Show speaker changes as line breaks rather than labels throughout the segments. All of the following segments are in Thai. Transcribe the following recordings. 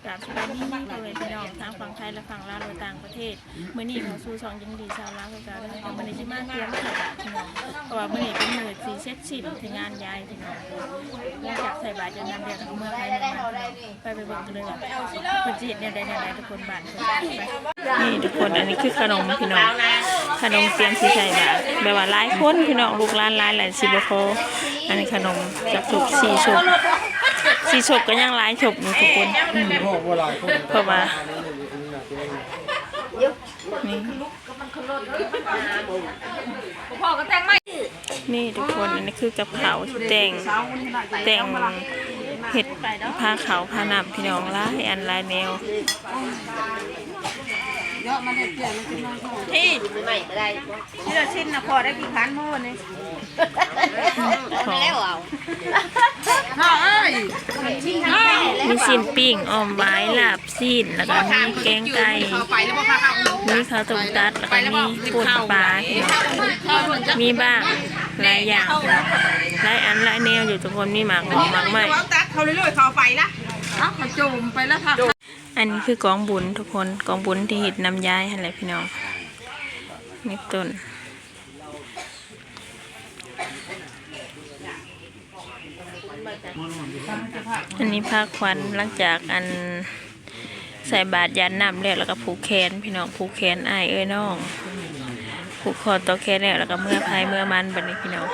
กับสบายดีเลยพี่น้องทางฝั่งไทยและฝั่งลาวโดยต่างประเทศมื้อนี้เขาสู่2ยังดีชาวลาวคือกันแต่มื้อนี้สิมาเตรียมใส่บาตรพี่น้องเพราะว่ามื้อนี้เป็นมื้อสิเสร็จสิ้นที่งานยายพี่น้องหลังจากใส่บาตรจะนำเรียกเมื่อไทยมาไปเบิ่งกันเลยว่าเพิ่นสิเฮ็ดแนวใดทุกคนบ้านเพิ่นนี่ทุกคนอันนี้คือขนมพี่น้องขนมเตรียมสิใส่บาตรแบบว่าหลายคนพี่น้องลูกหลานหลายหลายสิบ่พออันนี้ขนมจักจุก4ชุดสีฉกก็ยังลายฉกอยู่ทุกคนเพราะว่านี่ทุกคนอันนี้คือกับเขาแต่งเห็ดผ้าขาวผ้าหนับพี่น้องลายอันลายแนวที่ใหม่ก็ได้ที่เราชิ้นนะพอได้กี่พันโม่เนี่ยแล้วเอามีชิ้นปิ้งอ้อมไว้ลาบซีนแล้วก็มีแกงไก่มีข้าวต้มตัดแล้วก็มีป่นปลามีบ้างหลายอย่างหลายอันหลายแนวอยู่ทุกคนมีหมากหอมหมากไหมเขาเรื่อยๆเขาไปละเขาจมไปแล้วค่ะอันนี้คือกองบุญทุกคนกองบุญที่เห็ดน้ำย้ายอะไรพี่น้องมีต้นอันนี้ผ้าควันหลังจากอันใส่บาตรยานน้ำแล้วก็ผูกแขนพี่น้องผูกแขนอ้ายน้องผูกคอต่อแขนแล้วก็เมื่อพายเมื่อมันบัดนี้พี่น้อง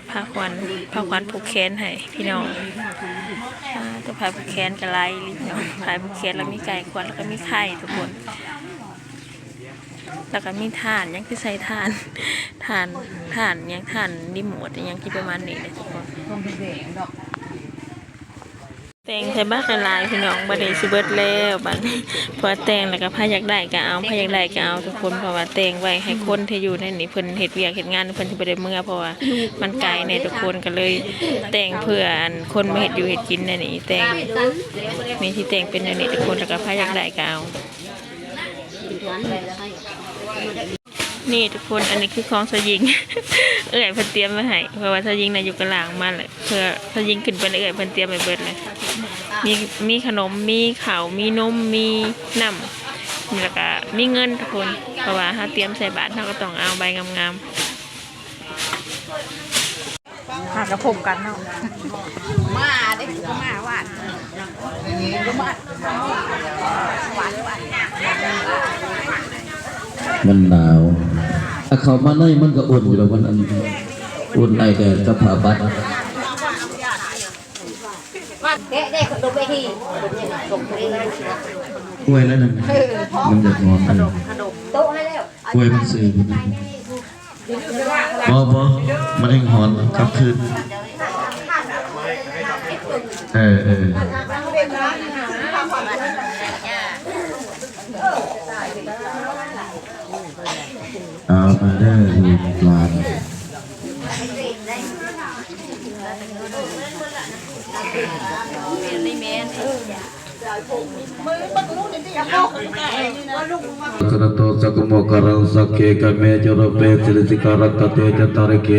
ผ้าควันผูกแขนให้พี่น้องตัวพายผูกแขนกระไรพี่น้องพายผูกแขนแล้วมีไก่ควันแล้วก็มีไข่ทุกคนแล้วก็มีถ่านยังคือใส่ถ่านยังถ่านดิหมดยังที่ประมาณนี้เลยทุกคนแต่งใส่บ้านลายพี่น้องบัดนี้สิเบิดแล้วบัดนี้พอแต่งแล้วก็พาอยากได้ก็เอาทุกคนเพราะว่าแต่งไว้ให้คนที่อยู่ในนี้เพิ่นเฮ็ดเวียกเฮ็ดงานเพิ่นสิบ่ได้เมื่อเพราะว่ามันไกลในทุกคนก็เลยแต่งเพื่อคนมาเฮ็ดอยู่เฮ็ดกินในนี้แต่งมีที่แต่งเป็นอย่างนี้ทุกคนแล้วก็พาอยากได้ก็เอานี่ทุกคนอันนี้คือของสยิงเอื้อยเพิ่นเตรียมไว้ให้เพราะว่าสยิงน่ะอยู่กลางมาเลยเพื่อสยิงขึ้นไปเอื้อยเพิ่นเตรียมไว้เบิดเลยมีขนมมีข้าวมีนมมีน้ำแล้วก็มีเงินทุกคนเพราะว่าเฮาเตรียมใส่บาตรเฮาก็ต้องเอาใบงามๆหากระผมกันเนาะมาได้มาหวาน
มันหนาวถ้าเขามาในมันก็อุ่นอยู่แล้วมันอุ่นไอแต่กระเพาะบัด
ได้ขนมไปที
กล้วยแล้วนั่นมันจะงอขนม
โต๊ะให้แล้ว
กล้วยมันสื่อบ่มันเองหอนกับคืนเอามาได้ลูกหลานกระโตสักโมกรังสักเกกเมจโรเปสิริสิการกเตจตาริเก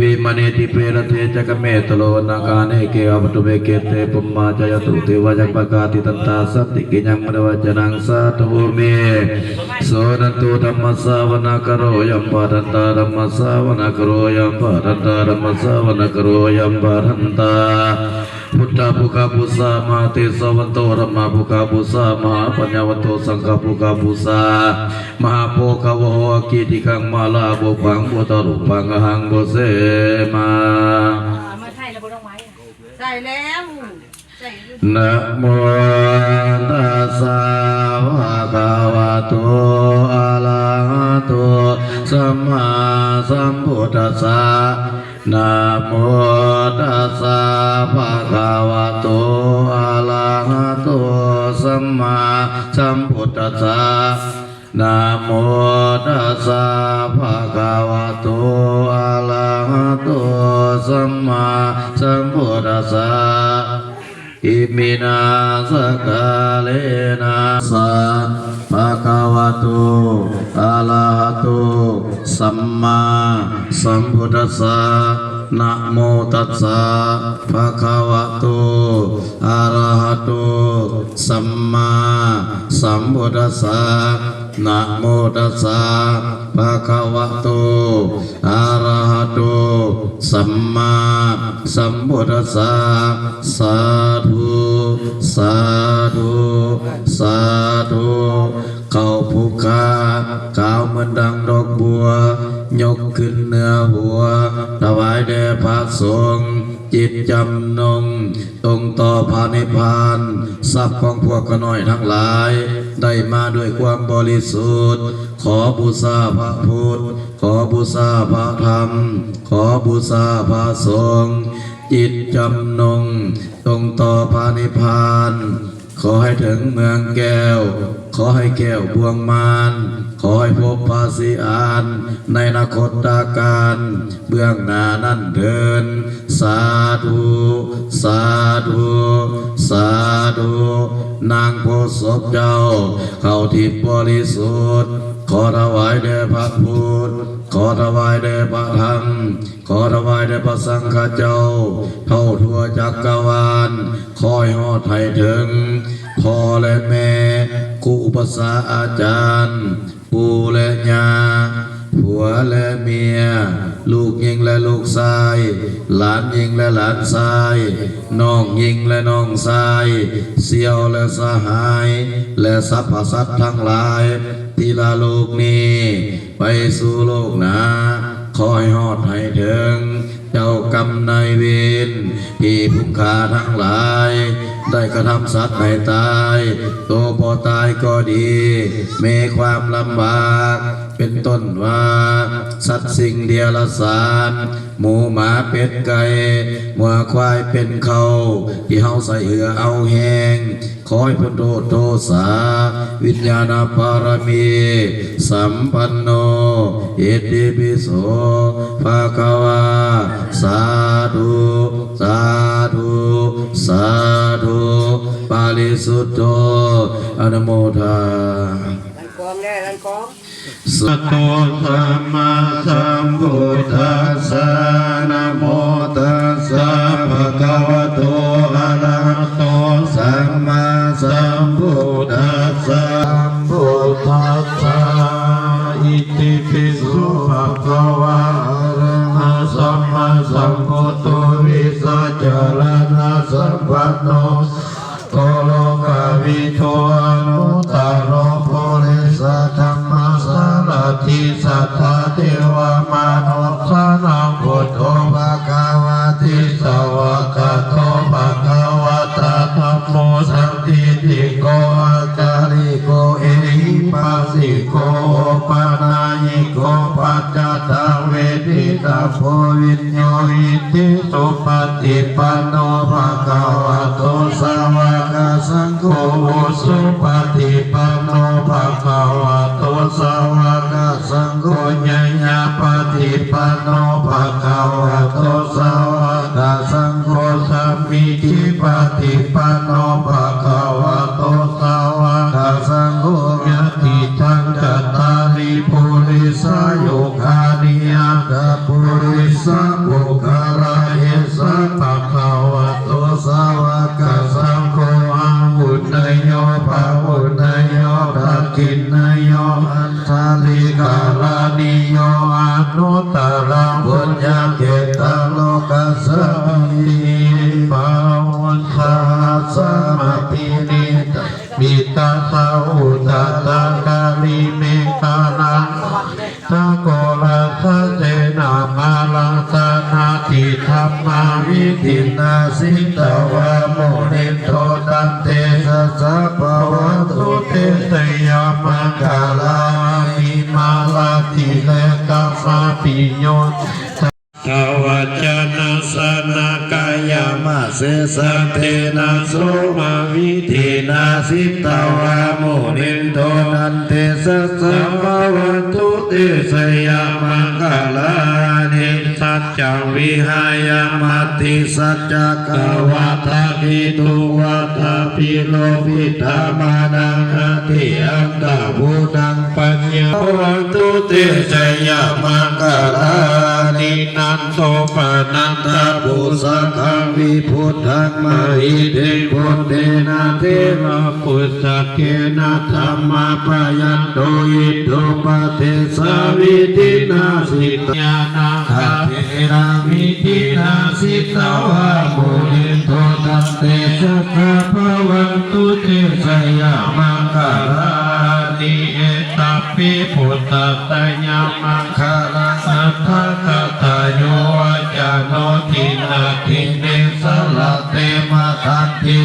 วิมณีติเปรเทจกเมตโลนาคาเนเกอปตุเบเกเตปุมมาจายตุเทวจักปกาติตันตาสัตติกิยังมรวจนังสัตตุเมโสนันตุธรรมสาวนาคโรยัมปะทันตาธรรมสาวนาคโรยัมปะทันตาธรรมสาวนาคโรยัมปะทันตาพุทธภูคาภูสามาเตสวันโตธรรมภูคาภูสามหาปัญญาวันโตสังฆภูคาภูสามหาโพคาวโหกิติคังมาลาบุพังบุตรุปังหังบุเสมา
ใส่แล้ว
นะโมตัสสะภะคะวะโตอะระหะโตสัมมาสัมพุทธัสสะนะโมตัสสะภะคะวะโตอะระหะโตสัมมาสัมพุทธัสสะนะโมตัสสะภะคะวะโตอะระหะโตสัมมาสัมพุทธัสสะอิมินาสกาเลนะสัพพะคะวะโตอะระหะโตสัมมาสัมพุทธัสสะนะโมตัสสะภะคะวะโตอะระหะโต สัมมาสัมพุทธัสสะนะโมตัสสะภะคะวะโตอะระหะโตสัมมาสัมพุทธัสสะสาธุสาธุสาธุเข้าภูคากล่าวเหมือนดังดอกบัวยกขึ้นเหนือหัวถวายแด่พระสงฆ์จิตจำนงตรงต่อพระนิพพานทรัพย์ของพวกขน้อยทั้งหลายได้มาด้วยความบริสุทธิ์ขอบูชาพระพุทธขอบูชาพระธรรมขอบูชาพระสงฆ์จิตจำนงตรงต่อพระนิพพานขอให้ถึงเมืองแก้วขอให้แก้วบวงมารขอให้พบพระศรีอานในอนาคตการเบื้องหน้านั่นเดินสาธุสาธุสาธุนางโพธิ์ศพเจ้าเข้าทิพย์บริสุทธิ์ขอถวายแด่พระพุทธขอถวายแด่พระธรรมขอถวายแด่พระสังฆเจ้าเท่าทั่วจักรวาลคอยหอดให้ถึงพ่อและแม่ครูอุปสาอาจารย์ปู่และย่าผัวและเมียลูกหญิงและลูกชายหลานหญิงและหลานชายน้องหญิงและน้องชายเสี่ยวและสหายและสรรพสัตว์ทั้งหลายที่ละโลกนี้ไปสู่โลกหน้าขอให้ฮอดให้ถึงเจ้ากรรมนายเวรที่ผู้ฆ่าทั้งหลายได้กระทำสัตว์ให้ตายตัวพอตายก็ดีมีความลำบากเป็นต้นว่าสัตว์สิ่งเดียรสารหมูหมาเป็ดไก่หัวควายเป็นเขาที่เฮาใส่เหือเอาแหงขอให้พ้นโทษโทษสาวิญญาณบารมีสัมปันโนอิติปิโสภะคะวาสาธุสาธุสาธุปาลิสุทโธอนุโมทา
ลันกองได้ลันกอง
สัตโตสัมมาสัมพุทธัสสะนะโมตัสสะภะคะวะโตอะระหะโตสัมมาสัมพุทธัสสะพุทธัสสะอิติปิโสภะคะวะอะระหะสัมมาสัมพุทโธวิสัจจารณะสัมปันโนโตโลกวิโทอนุตตโรโพธิสัตธัมมาสารติสัทธาเทวมนุษย์สนังพุทโธภะคะวะติสวากาโตภะคะวะตาธัมโมสันติติโกอาจาริโกเอหิปัสสิโกปานายิโกปัจจตังเวทิตาโพวิญโยอิติสุปฏิปันโนภะคะวะโตสาวกสังโฆสุปฏิปันโนภะคะวะโตสาวกสังโฆญาญาปฏิปันโนภะคะวะโตสาวกสังโฆสัมมิทิปฏิปันโนภะคะวะโตสาวกสังโฆญาติทังจัตตาริปุริสายุคานิยัตถปุริสาปุคาราเยสัพพะคะวะโตสาวกสังโฆอาหุนายโยภาหุนายโยทักขินายโยอันทาลิกาลานิโยอนุตตรังบุญญาเกตังโลกัสสมิภาวันทาสมาปินิตมิตาสาอุตตะกาลิเมตานังทะโกรัสเจนะมาลังสนาติธรรมาวิทินาสิตวะโมนิโตตันเตสัสสะภะวะตุเตสยามังคลามิมาลาติเลกัสสะปิโยทวัจนะสนากายมาเสสะเทนะโสมาวิธีนาสิตาวะโมนิโตนันเตสัสสะภะวันตุเตสยามังคลานิสัจจังวิหายมัตติสัจจกวัฏฐิตุวัฏภิโลภิธามานังอติอังกะภูตังปัญญาภวันตุเตสยามังคลานิ นินันโตปนันตาบุสังฆวิพุทธังมหิเทพุทเทนะเทระปุสสะเกนะธรรมะปะยันโตอิโตปะเทสาวิตินาสิตญาณังคาเทระวิตินาสิตวะมุนิโตตัสเตสัพพะวันตุเตสยามังคารานิเอตปิพุทธตยามังคาราสัทธะตะโยจโนทินาทิเนสละเตมะทันติ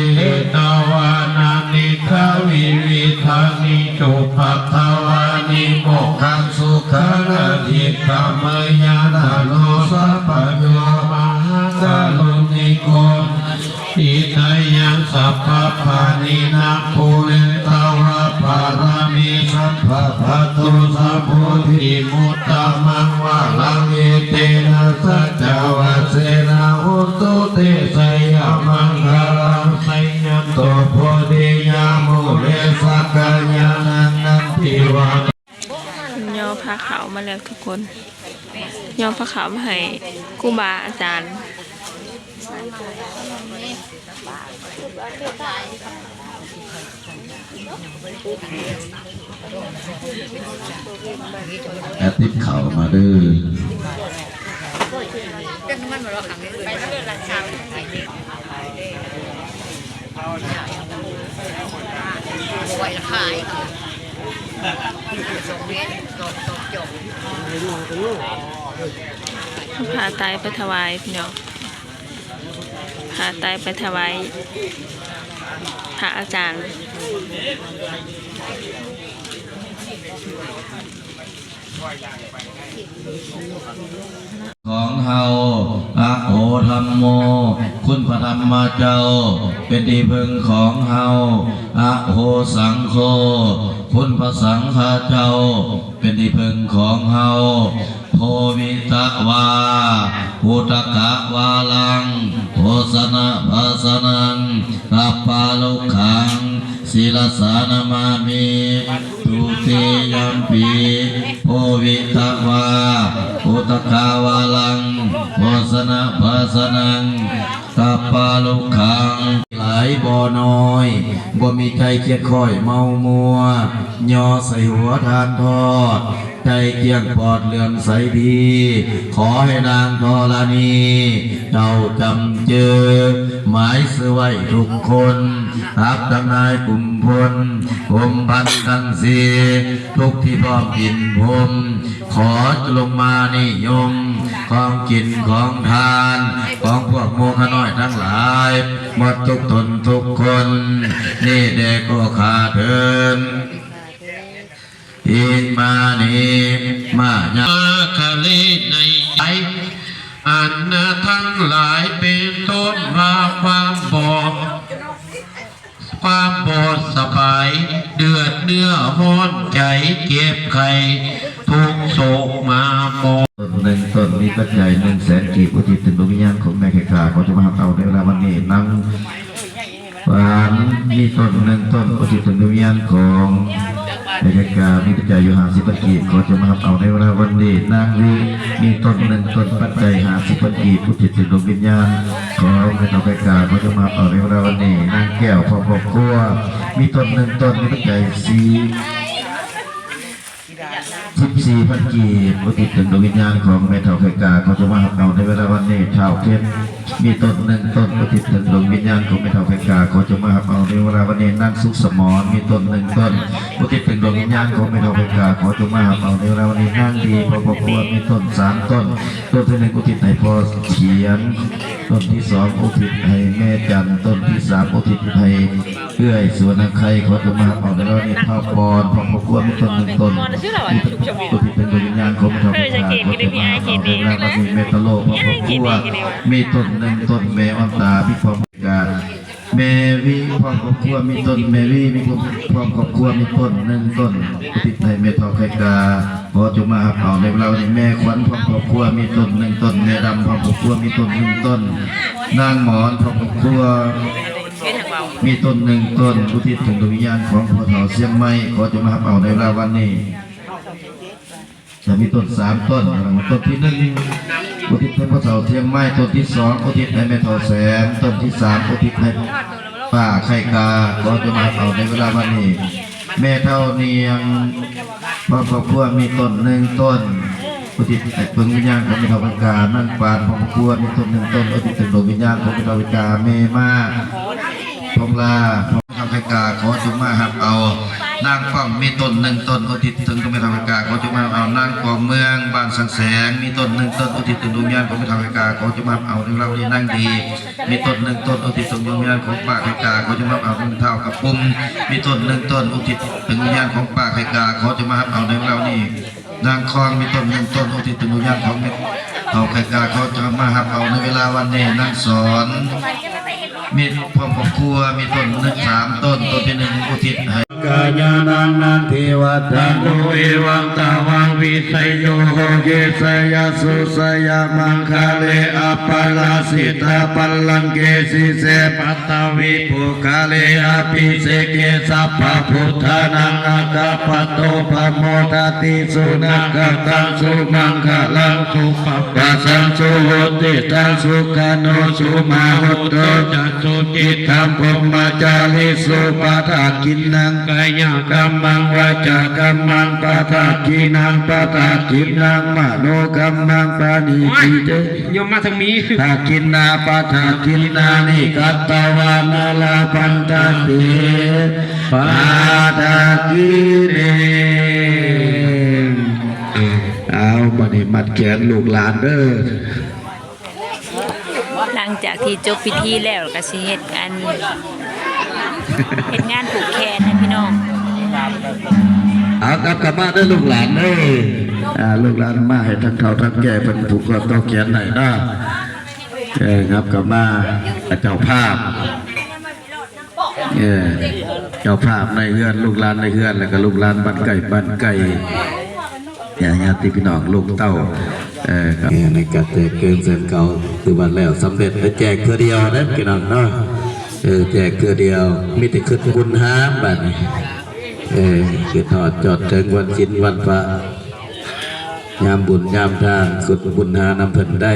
ตวานานิทาวิวิธานิจุปัตถวานิโมกขังสุขังอธิกามยานาโลสัพพโยมหังกาลุนิโกอิทัยยังสัพพพานินาภูเรตวะปารามิสัพพะตุสัพพุทิมุตตมังวะลังเอเตนะสัจจวัสเสนาอุตุเตสยามังคารังไสยันโตโพธิยามุเรสักกัญญานันนันทิวะ
ย่อผ้าขาวมาแล้วทุกคนย่อผ้าขาวมาให้ครูบาอาจารย์
แอดติดเข่ามาดื้อ
กันมันมาเราขังนี้ไปแล้วเดินหลังเช้าไหวละขายสองเมตรจบ
พาตายไปถวายพี่น้องพาตายไปถวายพระอาจารย์
ของเฮาอะโหธรรมโมคุณพระธรรมเจ้าเป็นที่พึ่งของเฮาอะโหสังโฆคุณพระสังฆเจ้าเป็นที่พึ่งของเฮาโพวิตวาพุตกะวาลังโภสนะภาสนังกัปปาลุขังศิลสานามามิตุติยัมปีโพวิตวาพุตกะวาลังโภสนะภาสนังกัปปาลุขังหลายบ่อน้อยบ่มีใจเกียดค่อยเมามัวยอใส่หัวทานทอดใจเกียงปอดเลื่อมใสดีขอให้นางธรณีเจ้าจำเจอหมายเสื้อไว้ทุกคนรักดังนายกลุ่มพลกลุ่มพันกันสีทุกที่พร้อมกินพรมขอจะลงมานิยมของกินของทานของพวกโมฆะน้อยทั้งหลายหมดทุกตนทุกคนนี่เด็กก็ขาดเดินอิมานิมาญาคาลีในใจอันนาทั้งหลายเป็นต้นมาความบอดสบายเดือดเนื้อห้อนใจเก็บไข่ทุกโศกมาโมต้นมีปัจจัย100,000 กีบอุทิศถึงดวงวิญญาณของแม่แขกขาเขาจะมาเอาในเวลาวันนี้นั่งหวานมีต้นอุทิศถึงดวงวิญญาณของแม่แขกขามีปัจจัยอยู่50 กีบเขาจะมาเอาในเวลาวันนี้นั่งมีต้นปัจจัย50 กีบอุทิศถึงดวงวิญญาณของแม่แขกขาเขาจะมาเอาในเวลาวันนี้นั่งแก้วพอครอบครัวมีต้นมีปัจจัย14,000 กีบอุทิศถึงดวงวิญญาณของแม่เฒ่าไข่กาเขาจะมาเอาในเวลาวันนี้ชาวเทพมีต้นอุทิศถึงดวงวิญญาณของแม่เฒ่าไข่กาเขาจะมาเอาในเวลาวันนี้นั่งสุขสมรมีต้นอุทิศถึงดวงวิญญาณของแม่เฒ่าไข่กาเขาจะมาเอาในเวลาวันนี้นั่งดีพอครอบครัวมีต้น3 ต้นที่1อุทิศให้พ่อเขียนต้นที่2อุทิศให้แม่จันต้นที่3อุทิศให้เอื้อยสวนไข่เขาจะมาเอาในเวลาวันนี้เท่าปอนพอครอบครัวมีต้นอุทิศเป็นดวงวิญญาณของพระเจ้าขอจะมาเอาในเวลาวันนี้เมตโลพอครอบครัวมีต้นแม่อันตาพิพรมกาแม่วิพรครอบครัวมีต้นแม่วิมีพรครอบครัวมีต้นอุทิศให้แม่ทองไข่กาขอจะมาเอาในเวลาวันนี้แม่ขวัญพรครอบครัวมีต้นแม่ดำพรครอบครัวมีต้นนางหมอนพรครอบครัวมีต้นอุทิศถึงดวงวิญญาณของพ่อเฒ่าเสียงไม้ขอจะมาเอาในเวลาวันนี้ จะมีต้น3ต้นต้นที่1อุทิศให้พระเสาเทียมไม้ต้นที่2อุทิศให้แม่เฒ่าแสนต้นที่3อุทิศให้ป้าไข่กาก็จะมาเอาในเวลาวันนี้แม่เฒ่าเนียงพระครอบครัวมีต้น1ต้นอุทิศให้ดวงวิญญาณของแม่เฒ่าไข่กานั่งปานพระครอบครัวมีต้น1ต้นอุทิศถึงดวงวิญญาณของแม่เฒ่าไข่กาเมมาพงลาพระเฒ่าไข่กาขอจงมาหับเอานางฟังมีต้น1ต้นอุทิศถึงดวงวิญญาณของแม่เฒ่าไข่กาขอจงมาเอานางกองเมืองบ้านสังแสงมีต้น1ต้นอุทิศถึงดวงวิญญาณของแม่เฒ่าไข่กาขอจงมาเอาในเรานี้นั่งดีมีต้น1ต้นอุทิศถึงดวงวิญญาณของป้าไข่กาขอจงมาเอาในเฒ่ากับปุ้มมีต้น1ต้นอุทิศถึงวิญญาณของป้าไข่กาขอจงมาเอาในเรานี้นางคลองมีต้น1ต้นอุทิศถึงดวงวิญญาณของแม่เฒ่าไข่กาขอจงมาหับเอาในเวลาวันนี้นางสอนมีพ่อครอบครัวมีต้น3ต้นต้นที่1อุทิศให้กายานังนันทิวัตตังโอเอวังตาวังวิสัยโยโหเกสยาสุสยามังคาเลอปาราสิตาปัลลังเกสิเสปัตตวิภูคาเลอภิเสเกสัพพพุทธานังอัตตปัตโตปโมทติสุนักตังสุมังคลังสุปปัสสังสุโหติตังสุขโนสุมาหุตโตจัตสุจิตธัมพมจาริสุปะทากินนังกายกัมมังวาจากัมมังปะทากินังปะทากินังมโนกัมมังปานิจิเตโยมมาทางนี้ทากินาปะทากินานิกัตตวานาลาปันตติปะทากิเนเอาบัดนี้มัดแขนลูกหลานเด้อ
หลังจากที่จบพิธีแล้วก็สิเฮ็ดงานผูกแขนนะพี่น้อง
เอากลับมาได้ลูกหลานเด้อลูกหลานมาให้ทั้งเฒ่าทั้งแก่เป็นผูกคอต่อแขนหน่อยนะครับกลับมาเจ้าภาพเจ้าภาพในเฮือนลูกหลานในเฮือนแล้วก็ลูกหลานบ้านไก่ญาติพี่น้องลูกเต้าในการแจกเกินเส้นเก่าคือวันแล้วสำเร็จและแจกเพื่อเดียวนะพี่น้องเนาะแจกเพื่อเดียวมีแต่ขึ้นบุญห้ามบัดนี้คือทอดจอดถึงวันชินวันพระยามบุญยามทานสุดบุญหานำเพิ่นได้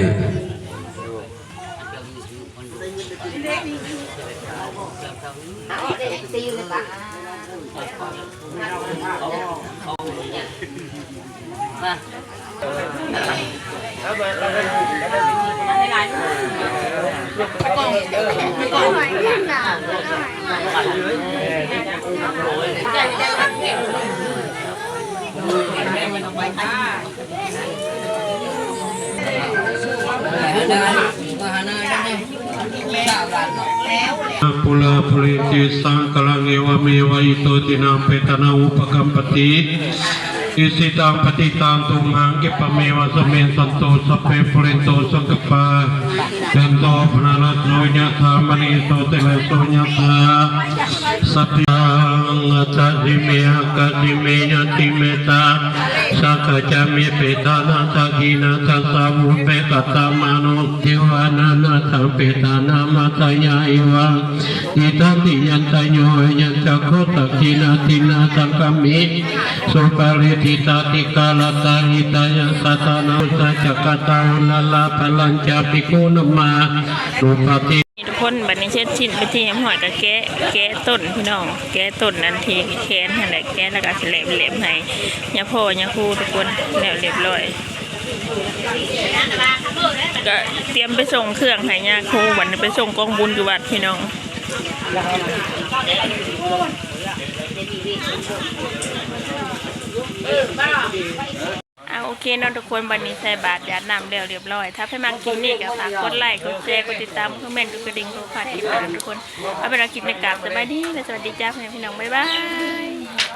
ปุลาภริติสังกลังเอวเมวะอิโตตินังเปตนาอุปกัมปติอิสิตังปฏิตังตุมหังกิปะเมวะสเมสันโตสัพเพปุเรนโตสังกปาจันโตพนาลโสยะธามณีโสติเลโสยะธาสัพพังตัสสิเมหะกัสสิเมยติเมตาสักจามิเปตานาสักขินาสัสาวุเปกตามโนเทวานานาสัมเปตานามาตยาอิวะอิทันติยันตโยยันจักโคตักขินาตินาสังกมิสุปาริทิตาติกาลตาหิตายสัตนาสัจกตาลลาพลัญจาปิโกนมาสุปฏิ
ทุกคนบัดนี้เช็ดชิ้นไปที่น้ำหอยกับแกะต้นพี่น้องแกะต้นนั้นทีแคนนั่นแหละแกะแล้วก็แหลมให้ยาพ่อยาคูทุกคนแล้วเรียบร้อยก็เตรียมไปส่งเครื่องให้ยาคูวันนี้ไปส่งกองบุญอยู่วัดพี่น้องโอเคเนาะทุกคนวันนี้ใส่บาตรยาน้ำแล้วเรียบร้อยถ้าให้มากินนี่ก็ฝากกดไลค์กดแชร์กดติดตามคอมเมนต์กดกระดิ่งกดผ่านอีกแล้วทุกคนเอาเป็นเรากินในกราบสบายดีและสวัสดีจ้าพี่น้องบ๊ายบาย